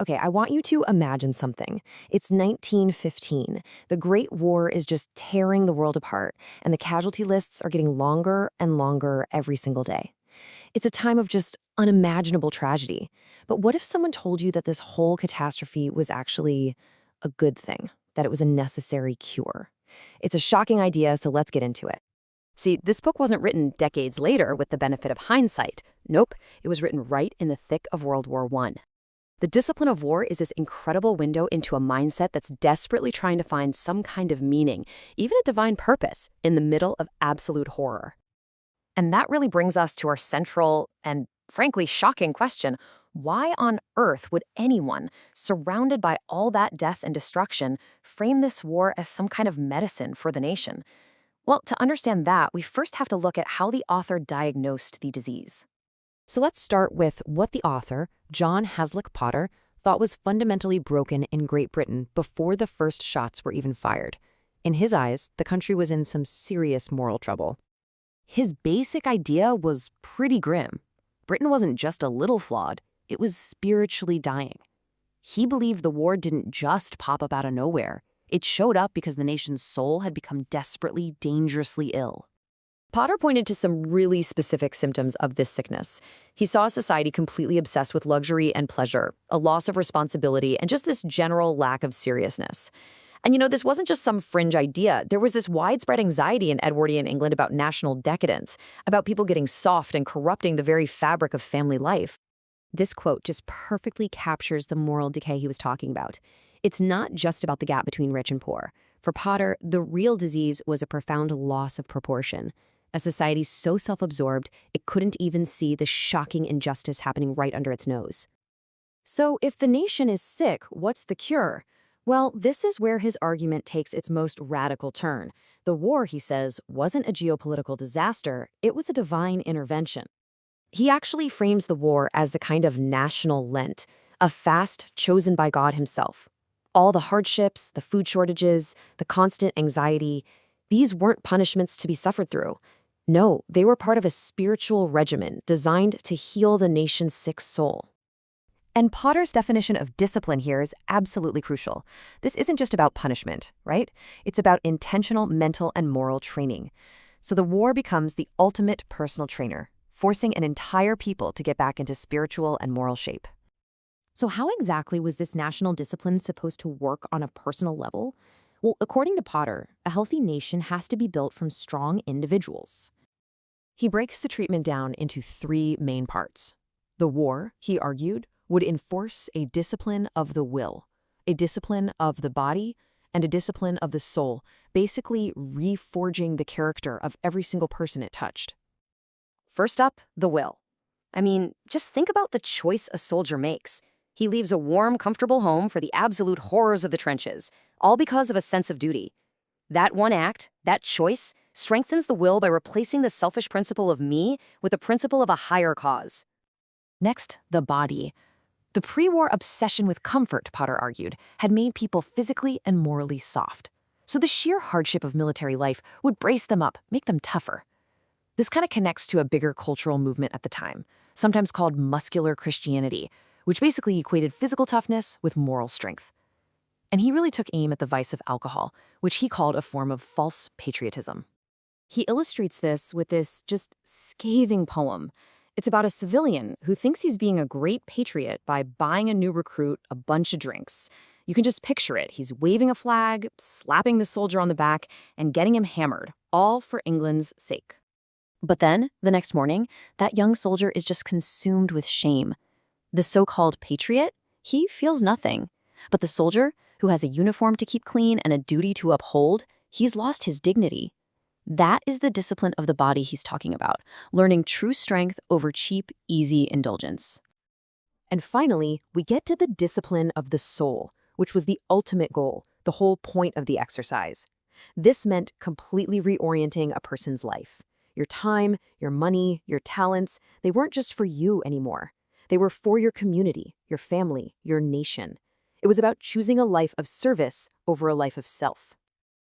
Okay, I want you to imagine something. It's 1915. The Great War is just tearing the world apart, and the casualty lists are getting longer and longer every single day. It's a time of just unimaginable tragedy. But what if someone told you that this whole catastrophe was actually a good thing, that it was a necessary cure? It's a shocking idea, so let's get into it. See, this book wasn't written decades later with the benefit of hindsight. Nope, it was written right in the thick of World War I. The discipline of war is this incredible window into a mindset that's desperately trying to find some kind of meaning, even a divine purpose, in the middle of absolute horror. And that really brings us to our central and, frankly, shocking question. Why on earth would anyone, surrounded by all that death and destruction, frame this war as some kind of medicine for the nation? Well, to understand that, we first have to look at how the author diagnosed the disease. So let's start with what the author, John Hasloch Potter, thought was fundamentally broken in Great Britain before the first shots were even fired. In his eyes, the country was in some serious moral trouble. His basic idea was pretty grim. Britain wasn't just a little flawed, it was spiritually dying. He believed the war didn't just pop up out of nowhere. It showed up because the nation's soul had become desperately, dangerously ill. Potter pointed to some really specific symptoms of this sickness. He saw a society completely obsessed with luxury and pleasure, a loss of responsibility, and just this general lack of seriousness. And this wasn't just some fringe idea. There was this widespread anxiety in Edwardian England about national decadence, about people getting soft and corrupting the very fabric of family life. This quote just perfectly captures the moral decay he was talking about. It's not just about the gap between rich and poor. For Potter, the real disease was a profound loss of proportion. A society so self-absorbed, it couldn't even see the shocking injustice happening right under its nose. So if the nation is sick, what's the cure? Well, this is where his argument takes its most radical turn. The war, he says, wasn't a geopolitical disaster, it was a divine intervention. He actually frames the war as a kind of national Lent, a fast chosen by God himself. All the hardships, the food shortages, the constant anxiety, these weren't punishments to be suffered through. No, they were part of a spiritual regimen designed to heal the nation's sick soul. And Potter's definition of discipline here is absolutely crucial. This isn't just about punishment, right? It's about intentional mental and moral training. So the war becomes the ultimate personal trainer, forcing an entire people to get back into spiritual and moral shape. So how exactly was this national discipline supposed to work on a personal level? Well, according to Potter, a healthy nation has to be built from strong individuals. He breaks the treatment down into three main parts. The war, he argued, would enforce a discipline of the will, a discipline of the body, and a discipline of the soul, basically reforging the character of every single person it touched. First up, the will. I mean, just think about the choice a soldier makes. He leaves a warm, comfortable home for the absolute horrors of the trenches, all because of a sense of duty. That one act, that choice, strengthens the will by replacing the selfish principle of me with the principle of a higher cause. Next, the body. The pre-war obsession with comfort, Potter argued, had made people physically and morally soft. So the sheer hardship of military life would brace them up, make them tougher. This kind of connects to a bigger cultural movement at the time, sometimes called muscular Christianity, which basically equated physical toughness with moral strength. And he really took aim at the vice of alcohol, which he called a form of false patriotism. He illustrates this with this just scathing poem. It's about a civilian who thinks he's being a great patriot by buying a new recruit a bunch of drinks. You can just picture it. He's waving a flag, slapping the soldier on the back, and getting him hammered, all for England's sake. But then, the next morning, that young soldier is just consumed with shame. The so-called patriot, he feels nothing. But the soldier, who has a uniform to keep clean and a duty to uphold, he's lost his dignity. That is the discipline of the body he's talking about, learning true strength over cheap, easy indulgence. And finally, we get to the discipline of the soul, which was the ultimate goal, the whole point of the exercise. This meant completely reorienting a person's life. Your time, your money, your talents, they weren't just for you anymore. They were for your community, your family, your nation. It was about choosing a life of service over a life of self.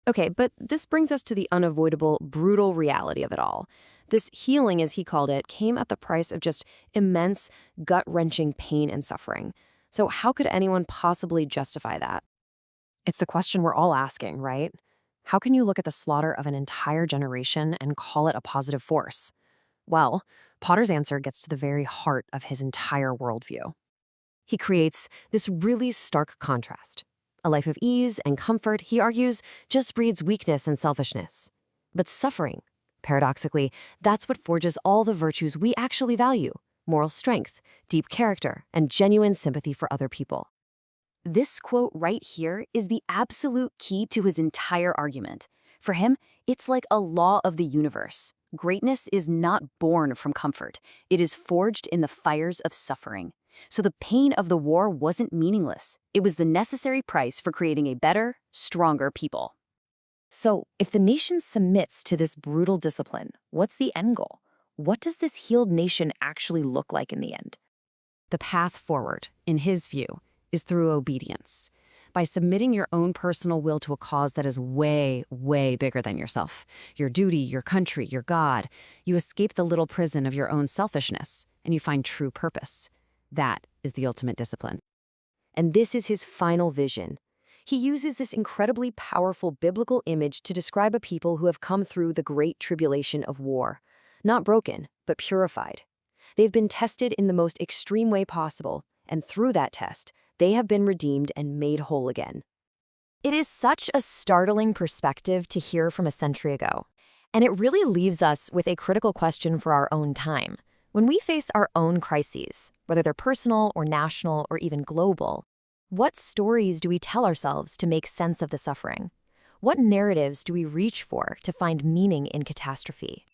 Okay, but this brings us to the unavoidable, brutal reality of it all. This healing, as he called it, came at the price of just immense, gut-wrenching pain and suffering. So how could anyone possibly justify that? It's the question we're all asking, right? How can you look at the slaughter of an entire generation and call it a positive force? Well, Potter's answer gets to the very heart of his entire worldview. He creates this really stark contrast. A life of ease and comfort, he argues, just breeds weakness and selfishness. But suffering, paradoxically, that's what forges all the virtues we actually value: moral strength, deep character, and genuine sympathy for other people. This quote right here is the absolute key to his entire argument. For him, it's like a law of the universe. Greatness is not born from comfort. It is forged in the fires of suffering. So the pain of the war wasn't meaningless. It was the necessary price for creating a better, stronger people. So if the nation submits to this brutal discipline, what's the end goal? What does this healed nation actually look like in the end? The path forward, in his view, is through obedience. By submitting your own personal will to a cause that is way, way bigger than yourself, your duty, your country, your God, you escape the little prison of your own selfishness, and you find true purpose. That is the ultimate discipline. And this is his final vision. He uses this incredibly powerful biblical image to describe a people who have come through the great tribulation of war. Not broken, but purified. They've been tested in the most extreme way possible, and through that test, they have been redeemed and made whole again. It is such a startling perspective to hear from a century ago. And it really leaves us with a critical question for our own time. When we face our own crises, whether they're personal or national or even global, what stories do we tell ourselves to make sense of the suffering? What narratives do we reach for to find meaning in catastrophe?